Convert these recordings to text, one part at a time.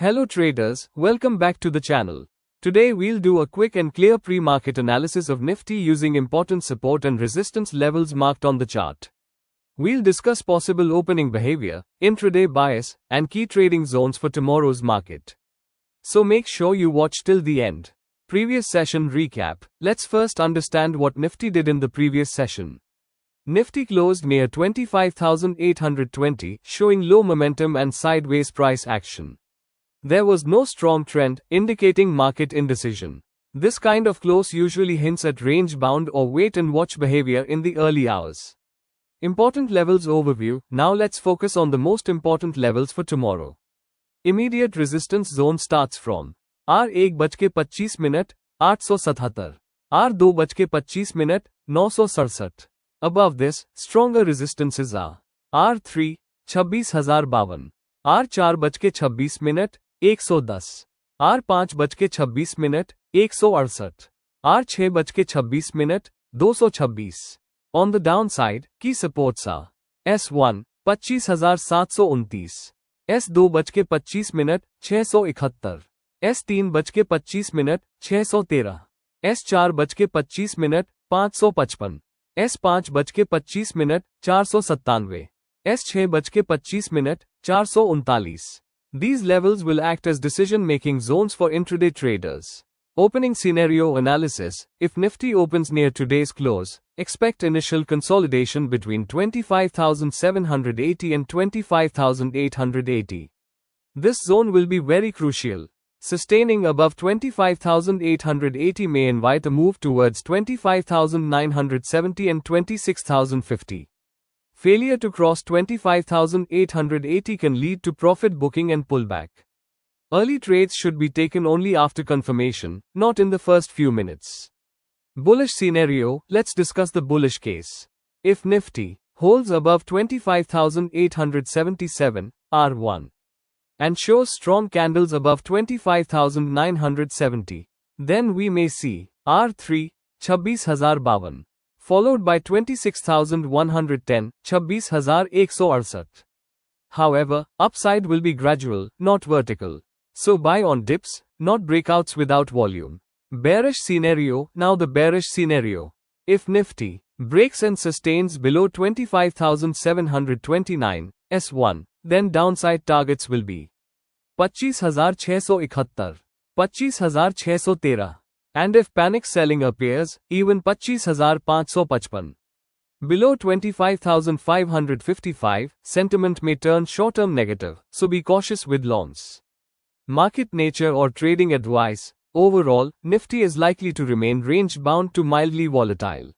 Hello traders, welcome back to the channel. Today we'll do a quick and clear pre-market analysis of Nifty using important support and resistance levels marked on the chart. We'll discuss possible opening behavior, intraday bias, and key trading zones for tomorrow's market. So make sure you watch till the end. Previous session recap. Let's first understand what Nifty did in the previous session. Nifty closed near 25,820, showing low momentum and sideways price action. There was no strong trend, indicating market indecision. This kind of close usually hints at range-bound or wait-and-watch behavior in the early hours. Important levels overview. Now let's focus on the most important levels for tomorrow. Immediate resistance zone starts from R1:25 877, R2:25 967. Above this, stronger resistances are R3 26052, R4:26 110, R5:26 168, R6:26 226. On the downside, key supports are S1 25729, S2:25 671, S3:25 613, S4:25 555, S5:25 497, S6:25 439. These levels will act as decision-making zones for intraday traders. Opening scenario analysis. If Nifty opens near today's close, expect initial consolidation between 25,780 and 25,880. This zone will be very crucial. Sustaining above 25,880 may invite a move towards 25,970 and 26,050. Failure to cross 25,880 can lead to profit booking and pullback. Early trades should be taken only after confirmation, not in the first few minutes. Bullish scenario. Let's discuss the bullish case. If Nifty holds above 25,877, R1, and shows strong candles above 25,970, then we may see R3 26052, followed by 26,110, 26,168. However, upside will be gradual, not vertical. So buy on dips, not breakouts without volume. Bearish scenario. Now the bearish scenario. If Nifty breaks and sustains below 25,729, S1, then downside targets will be 25,671, 25,613. And if panic selling appears, even 25,555. Below 25,555, sentiment may turn short-term negative, so be cautious with longs. Market nature or trading advice. Overall, Nifty is likely to remain range-bound to mildly volatile.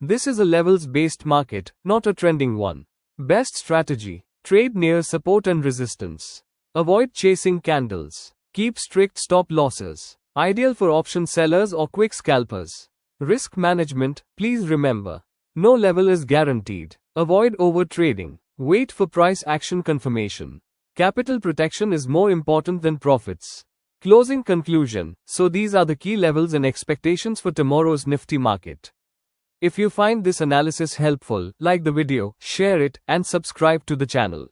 This is a levels-based market, not a trending one. Best strategy. Trade near support and resistance. Avoid chasing candles. Keep strict stop losses. Ideal for option sellers or quick scalpers. Risk management. Please remember, no level is guaranteed. Avoid over-trading. Wait for price action confirmation. Capital protection is more important than profits. Closing conclusion. So these are the key levels and expectations for tomorrow's Nifty market. If you find this analysis helpful, like the video, share it, and subscribe to the channel.